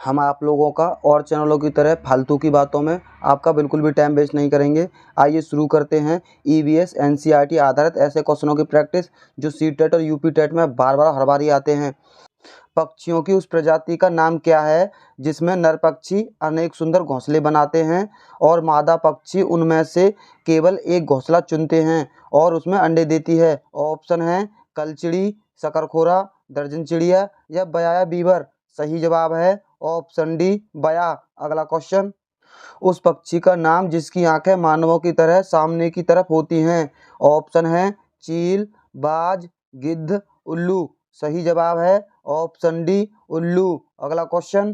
हम आप लोगों का और चैनलों की तरह फालतू की बातों में आपका बिल्कुल भी टाइम वेस्ट नहीं करेंगे। आइए शुरू करते हैं ईवीएस एनसीईआरटी आधारित ऐसे क्वेश्चनों की प्रैक्टिस जो सीटेट और यूपी टेट में बार बार हर बार ही आते हैं। पक्षियों की उस प्रजाति का नाम क्या है जिसमें नर पक्षी अनेक सुंदर घोंसले बनाते हैं और मादा पक्षी उनमें से केवल एक घोंसला चुनते हैं और उसमें अंडे देती है। ऑप्शन है कलचिड़ी, शकरखोरा, दर्जन चिड़िया या बयाया बीवर। सही जवाब है ऑप्शन डी बया। अगला क्वेश्चन, उस पक्षी का नाम जिसकी आंखें मानवों की तरह सामने की तरफ होती हैं। ऑप्शन है चील, बाज, गिद्ध, उल्लू। सही जवाब है ऑप्शन डी उल्लू। अगला क्वेश्चन,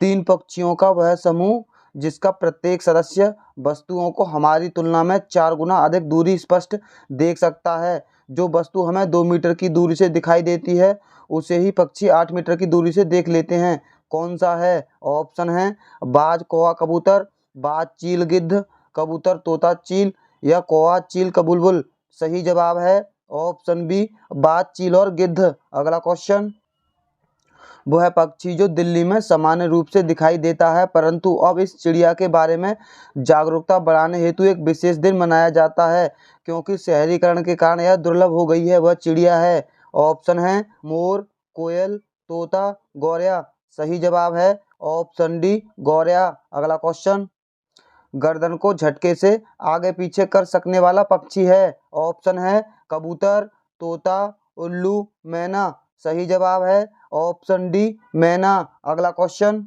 तीन पक्षियों का वह समूह जिसका प्रत्येक सदस्य वस्तुओं को हमारी तुलना में 4 गुना अधिक दूरी स्पष्ट देख सकता है। जो वस्तु हमें 2 मीटर की दूरी से दिखाई देती है उसे ही पक्षी 8 मीटर की दूरी से देख लेते हैं। कौन सा है? ऑप्शन है बाज कौवा कबूतर, बाज चील गिद्ध, कबूतर तोता चील या कौवा चील का बुलबुल। सही जवाब है ऑप्शन बी बाज चील और गिद्ध। अगला क्वेश्चन, वह पक्षी जो दिल्ली में सामान्य रूप से दिखाई देता है परंतु अब इस चिड़िया के बारे में जागरूकता बढ़ाने हेतु एक विशेष दिन मनाया जाता है क्योंकि शहरीकरण के कारण यह दुर्लभ हो गई है, वह चिड़िया है। ऑप्शन है मोर, कोयल, तोता, गौरैया। सही जवाब है ऑप्शन डी गौरैया। अगला क्वेश्चन, गर्दन को झटके से आगे पीछे कर सकने वाला पक्षी है। ऑप्शन है कबूतर, तोता, उल्लू, मैना। सही जवाब है ऑप्शन डी मैना। अगला क्वेश्चन,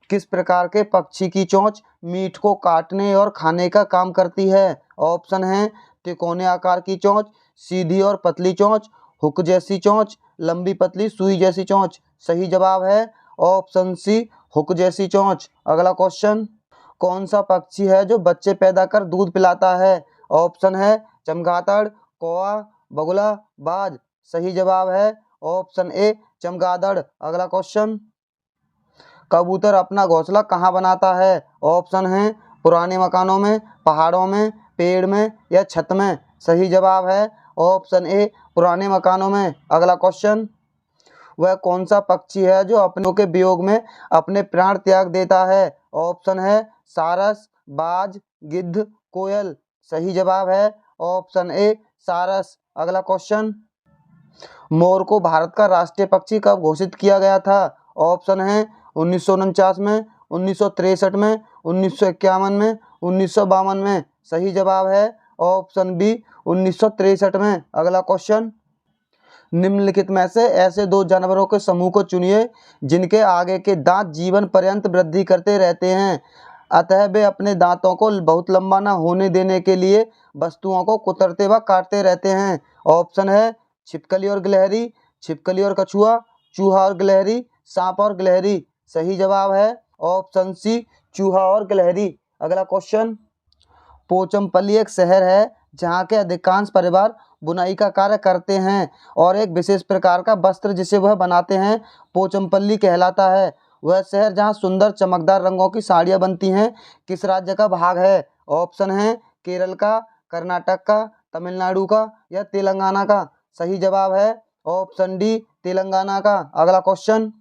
किस प्रकार के पक्षी की चोंच मीट को काटने और खाने का काम करती है? ऑप्शन है तिकोने आकार की चोंच, सीधी और पतली चोंच, हुक जैसी चोंच, लंबी पतली सुई जैसी चोंच। सही जवाब है ऑप्शन सी हुक जैसी चोंच। अगला क्वेश्चन, कौन सा पक्षी है जो बच्चे पैदा कर दूध पिलाता है? ऑप्शन है चमगादड़, कौवा, बगुला, बाज। सही जवाब है ऑप्शन ए चमगादड़। अगला क्वेश्चन, कबूतर अपना घोंसला कहाँ बनाता है? ऑप्शन है पुराने मकानों में, पहाड़ों में, पेड़ में या छत में। सही जवाब है ऑप्शन ए पुराने मकानों में। अगला क्वेश्चन, वह कौन सा पक्षी है जो अपनों के वियोग में अपने प्राण त्याग देता है? ऑप्शन है सारस, बाज, गिद्ध, कोयल। सही जवाब है ऑप्शन ए सारस। अगला क्वेश्चन, मोर को भारत का राष्ट्रीय पक्षी कब घोषित किया गया था? ऑप्शन है 1949 में, 1963 में, 1951 में, 1952 में। सही जवाब है ऑप्शन बी 1963 में। अगला क्वेश्चन, निम्नलिखित में से ऐसे 2 जानवरों के समूह को चुनिए जिनके आगे के दांत जीवन पर्यंत वृद्धि करते रहते हैं अतः वे अपने दांतों को बहुत लंबा न होने देने के लिए वस्तुओं को कुतरते व काटते रहते हैं। ऑप्शन है छिपकली और गिलहरी, छिपकली और कछुआ, चूहा और गिलहरी, सांप और गिलहरी। सही जवाब है ऑप्शन सी चूहा और गिलहरी। अगला क्वेश्चन, पोचमपल्ली एक शहर है जहाँ के अधिकांश परिवार बुनाई का कार्य करते हैं और एक विशेष प्रकार का वस्त्र जिसे वह बनाते हैं पोचमपल्ली कहलाता है। वह शहर जहाँ सुंदर चमकदार रंगों की साड़ियाँ बनती हैं किस राज्य का भाग है? ऑप्शन है केरल का, कर्नाटक का, तमिलनाडु का या तेलंगाना का। सही जवाब है ऑप्शन डी तेलंगाना का। अगला क्वेश्चन,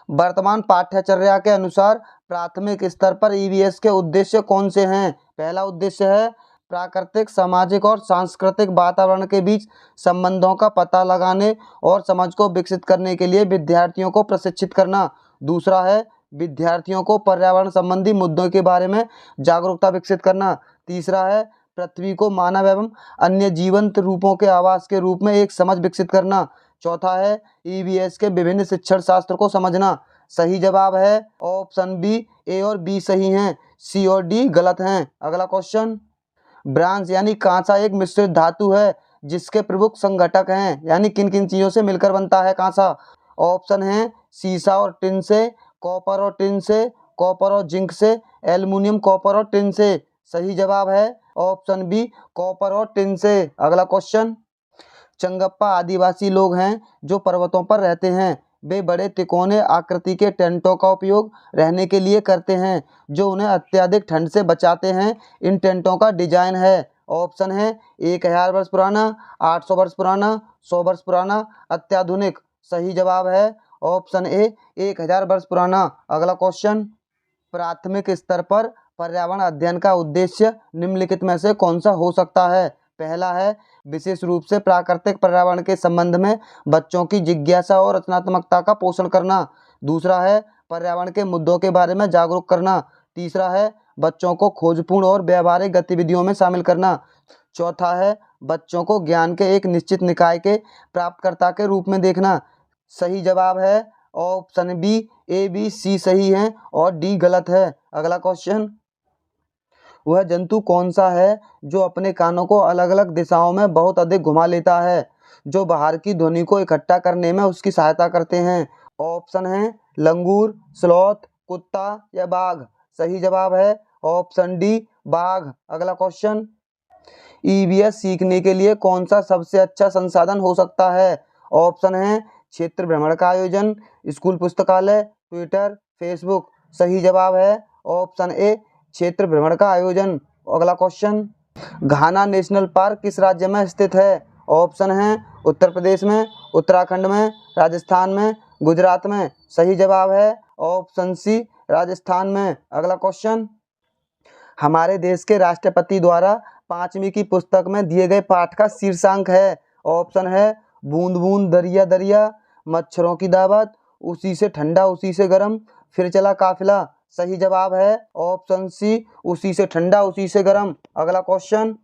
वर्तमान पाठ्यचर्या के अनुसार प्राथमिक स्तर पर ईवीएस के उद्देश्य कौन से हैं? पहला उद्देश्य है प्राकृतिक, सामाजिक और सांस्कृतिक वातावरण के बीच संबंधों का पता लगाने और समझ को विकसित करने के लिए विद्यार्थियों को प्रशिक्षित करना। दूसरा है विद्यार्थियों को पर्यावरण संबंधी मुद्दों के बारे में जागरूकता विकसित करना। तीसरा है पृथ्वी को मानव एवं अन्य जीवंत रूपों के आवास के रूप में एक समझ विकसित करना। चौथा है ईवीएस के विभिन्न शिक्षण शास्त्र को समझना। सही जवाब है ऑप्शन बी। ए और बी सही हैं, सी और डी गलत हैं। अगला क्वेश्चन, ब्रांस यानी कांसा एक मिश्रित धातु है जिसके प्रमुख संघटक हैं यानी किन किन चीजों से मिलकर बनता है कांसा? ऑप्शन है सीसा और टिन से, कॉपर और टिन से, कॉपर और जिंक से, एल्युमिनियम, कॉपर और टिन से। सही जवाब है ऑप्शन बी कॉपर और टिन से। अगला क्वेश्चन, चंगप्पा आदिवासी लोग हैं जो पर्वतों पर रहते हैं। वे बड़े तिकोने आकृति के टेंटों का उपयोग रहने के लिए करते हैं जो उन्हें अत्यधिक ठंड से बचाते हैं। इन टेंटों का डिजाइन है। ऑप्शन है 1000 वर्ष पुराना, 800 वर्ष पुराना, 100 वर्ष पुराना, अत्याधुनिक। सही जवाब है ऑप्शन ए 1000 वर्ष पुराना। अगला क्वेश्चन, प्राथमिक स्तर पर पर्यावरण अध्ययन का उद्देश्य निम्नलिखित में से कौन सा हो सकता है? पहला है विशेष रूप से प्राकृतिक पर्यावरण के संबंध में बच्चों की जिज्ञासा और रचनात्मकता का पोषण करना। दूसरा है पर्यावरण के मुद्दों के बारे में जागरूक करना। तीसरा है बच्चों को खोजपूर्ण और व्यावहारिक गतिविधियों में शामिल करना। चौथा है बच्चों को ज्ञान के एक निश्चित निकाय के प्राप्तकर्ता के रूप में देखना। सही जवाब है option B, A B C सही है और डी गलत है। अगला क्वेश्चन, वह जंतु कौन सा है जो अपने कानों को अलग अलग दिशाओं में बहुत अधिक घुमा लेता है, जो बाहर की ध्वनि को इकट्ठा करने में उसकी सहायता करते हैं? ऑप्शन है लंगूर, स्लॉथ, कुत्ता या बाघ। सही जवाब है ऑप्शन डी, बाघ। अगला क्वेश्चन, ईवीएस सीखने के लिए कौन सा सबसे अच्छा संसाधन हो सकता है? ऑप्शन है क्षेत्र भ्रमण का आयोजन, स्कूल पुस्तकालय, ट्विटर, फेसबुक। सही जवाब है ऑप्शन ए, क्षेत्र भ्रमण का आयोजन। अगला क्वेश्चन, घाना नेशनल पार्क किस राज्य में स्थित है? ऑप्शन है उत्तर प्रदेश में, उत्तराखंड में, राजस्थान में, गुजरात में। सही जवाब है ऑप्शन सी, राजस्थान में। अगला क्वेश्चन, हमारे देश के राष्ट्रपति द्वारा 5वीं की पुस्तक में दिए गए पाठ का शीर्षांक है। ऑप्शन है बूंद बूंद दरिया दरिया, मच्छरों की दावत, उसी से ठंडा उसी से गर्म, फिर चला काफिला। सही जवाब है ऑप्शन सी, उसी से ठंडा उसी से गर्म। अगला क्वेश्चन,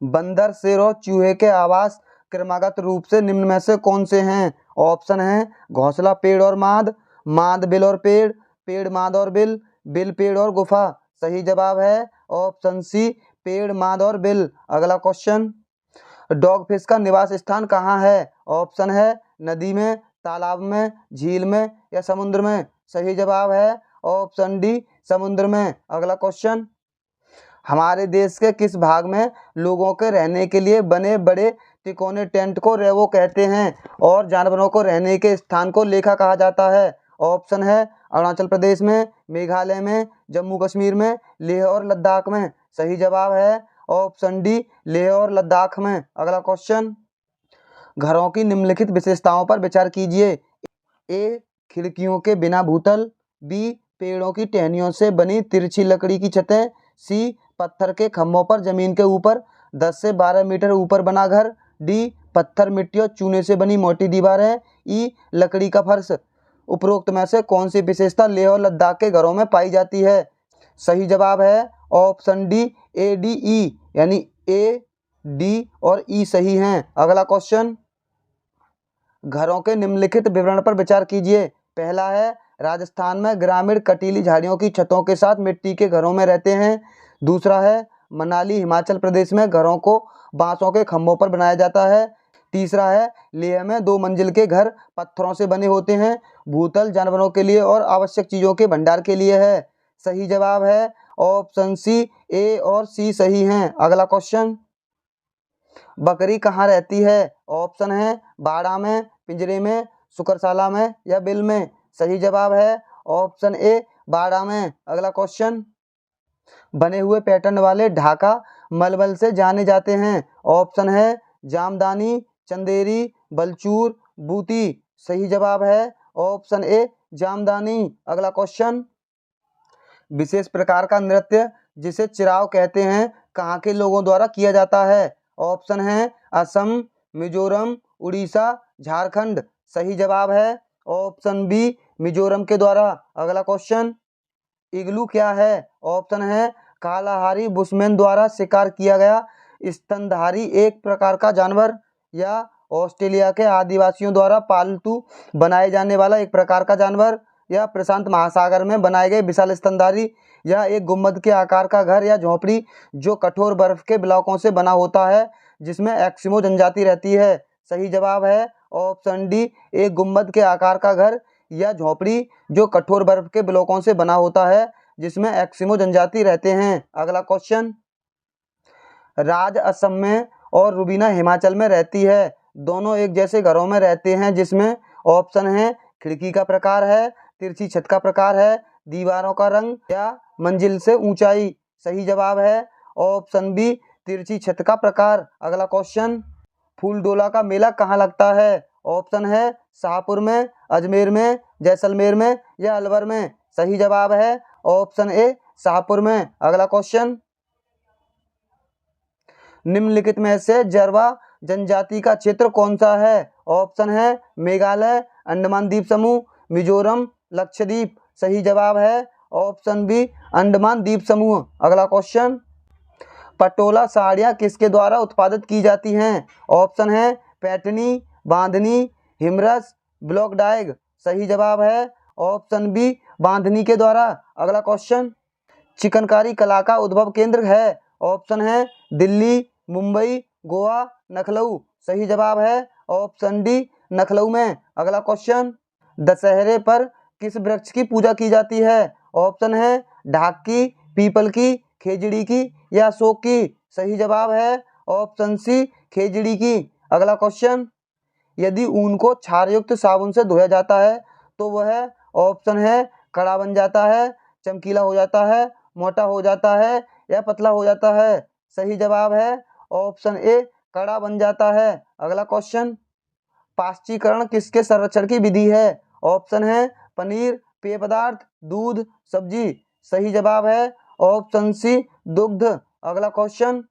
बंदर, शेर और चूहे के आवास क्रमागत रूप से निम्न में से कौन से हैं? ऑप्शन है घोंसला, पेड़ और माद, माद बिल और पेड़, पेड़ माद और बिल, बिल पेड़ और गुफा। सही जवाब है ऑप्शन सी, पेड़ माद और बिल। अगला क्वेश्चन, डॉगफिश का निवास स्थान कहाँ है? ऑप्शन है नदी में, तालाब में, झील में या समुद्र में। सही जवाब है ऑप्शन डी, समुद्र में। अगला क्वेश्चन, हमारे देश के किस भाग में लोगों के रहने के लिए बने बड़े तिकोने टेंट को रेवो कहते हैं और जानवरों को रहने के स्थान को लेखा कहा जाता है? ऑप्शन है अरुणाचल प्रदेश में, मेघालय में, जम्मू कश्मीर में, लेह और लद्दाख में। सही जवाब है ऑप्शन डी, लेह और लद्दाख में। अगला क्वेश्चन, घरों की निम्नलिखित विशेषताओं पर विचार कीजिए। ए, खिड़कियों के बिना भूतल, बी, पेड़ों की टहनियों से बनी तिरछी लकड़ी की छतें, सी, पत्थर के खंभों पर जमीन के ऊपर 10 से 12 मीटर ऊपर बना घर, डी, पत्थर, मिट्टी और चूने से बनी मोटी दीवारें, ई, लकड़ी का फर्श। उपरोक्त में से कौन सी विशेषता लेह और लद्दाख के घरों में पाई जाती है? सही जवाब है option D, A D E, यानी ए, डी और ई सही हैं। अगला क्वेश्चन, घरों के निम्नलिखित विवरण पर विचार कीजिए। पहला है राजस्थान में ग्रामीण कटीली झाड़ियों की छतों के साथ मिट्टी के घरों में रहते हैं। दूसरा है मनाली हिमाचल प्रदेश में घरों को बांसों के खंभों पर बनाया जाता है। तीसरा है लेह में 2 मंजिल के घर पत्थरों से बने होते हैं। भूतल जानवरों के लिए और आवश्यक चीज़ों के भंडार के लिए है। सही जवाब है ऑप्शन सी, ए और सी सही हैं। अगला क्वेश्चन, बकरी कहाँ रहती है? ऑप्शन है बाड़ा में, पिंजरे में, सुकरशाला में या बिल में। सही जवाब है ऑप्शन ए, बाड़ा में। अगला क्वेश्चन, बने हुए पैटर्न वाले ढाका मलमल से जाने जाते हैं। ऑप्शन है जामदानी, चंदेरी, बलचूर, बूती। सही जवाब है ऑप्शन ए, जामदानी। अगला क्वेश्चन, विशेष प्रकार का नृत्य जिसे चिराव कहते हैं कहाँ के लोगों द्वारा किया जाता है? ऑप्शन है असम, मिजोरम, उड़ीसा, झारखंड। सही जवाब है ऑप्शन बी, मिजोरम के द्वारा। अगला क्वेश्चन, इग्लू क्या है? ऑप्शन है कालाहारी बुशमैन द्वारा शिकार किया गया स्तनधारी एक प्रकार का जानवर, या ऑस्ट्रेलिया के आदिवासियों द्वारा पालतू बनाए जाने वाला एक प्रकार का जानवर, या प्रशांत महासागर में बनाए गए विशाल स्तनधारी, या एक गुंबद के आकार का घर या झोपड़ी जो कठोर बर्फ के ब्लॉकों से बना होता है जिसमें एस्किमो जनजाति रहती है। सही जवाब है ऑप्शन डी, एक गुंबद के आकार का घर या झोपड़ी जो कठोर बर्फ के ब्लॉकों से बना होता है जिसमें एस्किमो जनजाति रहते हैं। अगला क्वेश्चन, राज असम में और रुबीना हिमाचल में रहती है। दोनों एक जैसे घरों में रहते हैं जिसमें ऑप्शन है खिड़की का प्रकार है, तिरछी छत का प्रकार है, दीवारों का रंग या मंजिल से ऊंचाई। सही जवाब है ऑप्शन बी, तिरछी छत का प्रकार। अगला क्वेश्चन, फूलडोला का मेला कहाँ लगता है? ऑप्शन है शाहपुर में, अजमेर में, जैसलमेर में या अलवर में। सही जवाब है ऑप्शन ए शाहपुर में। अगला क्वेश्चन, निम्नलिखित में से जारवा जनजाति का क्षेत्र कौन सा है? ऑप्शन है मेघालय, अंडमान द्वीप समूह, मिजोरम, लक्षद्वीप। सही जवाब है ऑप्शन बी अंडमान द्वीप समूह। अगला क्वेश्चन, पटोला साड़ियाँ किसके द्वारा उत्पादित की जाती हैं? ऑप्शन है पैठनी, बांधनी, हिमरस, ब्लॉक डाइग। सही जवाब है ऑप्शन बी बांधनी के द्वारा। अगला क्वेश्चन, चिकनकारी कला का उद्भव केंद्र है? ऑप्शन है दिल्ली, मुंबई, गोवा, लखनऊ। सही जवाब है ऑप्शन डी लखनऊ में। अगला क्वेश्चन, दशहरे पर किस वृक्ष की पूजा की जाती है? ऑप्शन है ढाक की, पीपल की, खेजड़ी की या अशोक की। सही जवाब है ऑप्शन सी खेजड़ी की। अगला क्वेश्चन, यदि ऊन को क्षारयुक्त साबुन से धोया जाता है तो वह ऑप्शन है कड़ा बन जाता है, चमकीला हो जाता है, मोटा हो जाता है या पतला हो जाता है। सही जवाब है ऑप्शन ए कड़ा बन जाता है। अगला क्वेश्चन, पाश्चीकरण किसके संरक्षण की विधि है? ऑप्शन है पनीर, पेय पदार्थ, दूध, सब्जी। सही जवाब है ऑप्शन सी दुग्ध। अगला क्वेश्चन,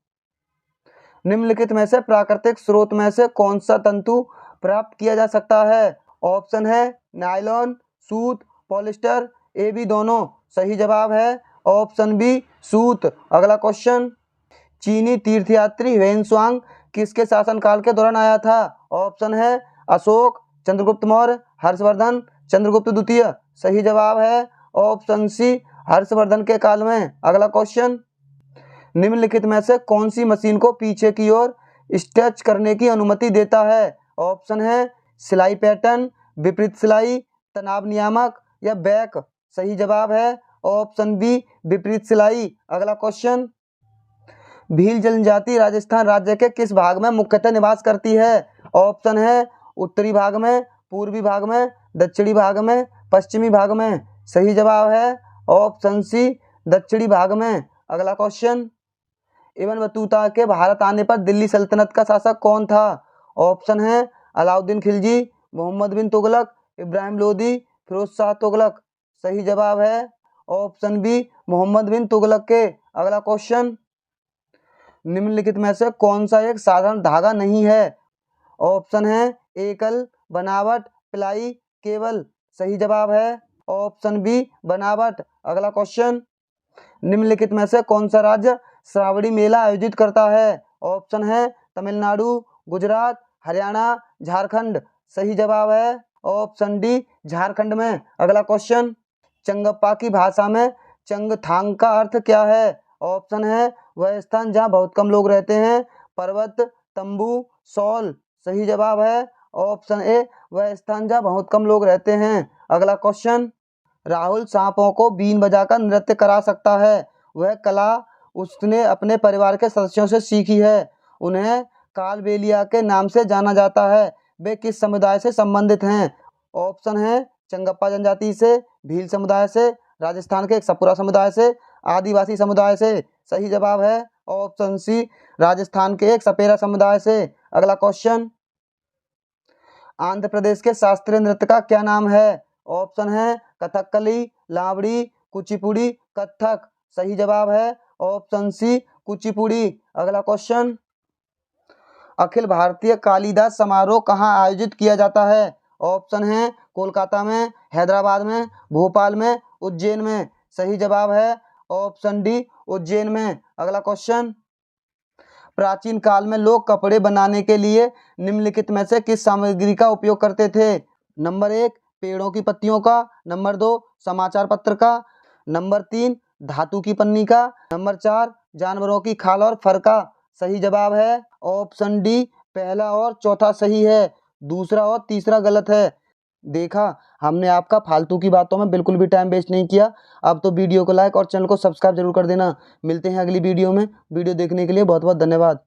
निम्नलिखित में से प्राकृतिक स्रोत में से कौन सा तंतु प्राप्त किया जा सकता है? ऑप्शन है नायलॉन, सूत, पॉलिस्टर, ए बी दोनों। सही जवाब है ऑप्शन बी सूत। अगला क्वेश्चन, चीनी तीर्थयात्री ह्वेनसांग किसके शासनकाल के दौरान आया था? ऑप्शन है अशोक, चंद्रगुप्त मौर्य, हर्षवर्धन, चंद्रगुप्त द्वितीय। सही जवाब है ऑप्शन सी हर्षवर्धन के काल में। अगला क्वेश्चन, निम्नलिखित में से कौन सी मशीन को पीछे की ओर स्ट्रेच करने की अनुमति देता है? ऑप्शन है सिलाई पैटर्न, विपरीत सिलाई, तनाव नियामक या बैक। सही जवाब है ऑप्शन बी विपरीत सिलाई। अगला क्वेश्चन, भील जनजाति राजस्थान राज्य के किस भाग में मुख्यतः निवास करती है? ऑप्शन है उत्तरी भाग में, पूर्वी भाग में, दक्षिणी भाग में, पश्चिमी भाग में। सही जवाब है ऑप्शन सी दक्षिणी भाग में। अगला क्वेश्चन, इब्न बतूता के भारत आने पर दिल्ली सल्तनत का शासक कौन था? ऑप्शन है अलाउद्दीन खिलजी, मोहम्मद बिन तुगलक, इब्राहिम लोदी, फिरोज शाह तुगलक। सही जवाब है ऑप्शन बी मोहम्मद बिन तुगलक के। अगला क्वेश्चन, निम्नलिखित में से कौन सा एक साधारण धागा नहीं है? ऑप्शन है एकल, बनावट, पिलाई, केबल। सही जवाब है ऑप्शन बी बनावट। अगला क्वेश्चन, निम्नलिखित में से कौन सा राज्य श्रावणी मेला आयोजित करता है? ऑप्शन है तमिलनाडु, गुजरात, हरियाणा, झारखंड। सही जवाब है ऑप्शन डी झारखंड में। अगला क्वेश्चन, चंगप्पा की भाषा में चंगथांग का अर्थ क्या है? ऑप्शन है वह स्थान जहाँ बहुत कम लोग रहते हैं, पर्वत, तंबू, शॉल। सही जवाब है ऑप्शन ए वह स्थान जहाँ बहुत कम लोग रहते हैं। अगला क्वेश्चन, राहुल सांपों को बीन बजाकर नृत्य करा सकता है, वह कला उसने अपने परिवार के सदस्यों से सीखी है। उन्हें कालबेलिया के नाम से जाना जाता है। वे किस समुदाय से संबंधित हैं? ऑप्शन है चंगप्पा जनजाति से, भील समुदाय से, राजस्थान के एक सपुरा समुदाय से, आदिवासी समुदाय से। सही जवाब है ऑप्शन सी राजस्थान के एक सपेरा समुदाय से। अगला क्वेश्चन, आंध्र प्रदेश के शास्त्रीय नृत्य का क्या नाम है? ऑप्शन है कथकली, लावड़ी, कुचिपुड़ी, कथक। सही जवाब है ऑप्शन सी कुचिपुड़ी। अगला क्वेश्चन, अखिल भारतीय कालिदास समारोह कहाँ आयोजित किया जाता है? ऑप्शन है कोलकाता में, हैदराबाद में, भोपाल में, उज्जैन में। सही जवाब है ऑप्शन डी उज्जैन में। अगला क्वेश्चन, प्राचीन काल में लोग कपड़े बनाने के लिए निम्नलिखित में से किस सामग्री का उपयोग करते थे? नंबर 1 पेड़ों की पत्तियों का, नंबर 2 समाचार पत्र का, नंबर 3 धातु की पन्नी का, नंबर 4 जानवरों की खाल और फर का। सही जवाब है ऑप्शन डी पहला और चौथा सही है, दूसरा और तीसरा गलत है। देखा, हमने आपका फालतू की बातों में बिल्कुल भी टाइम वेस्ट नहीं किया। अब तो वीडियो को लाइक और चैनल को सब्सक्राइब जरूर कर देना। मिलते हैं अगली वीडियो में। वीडियो देखने के लिए बहुत बहुत धन्यवाद।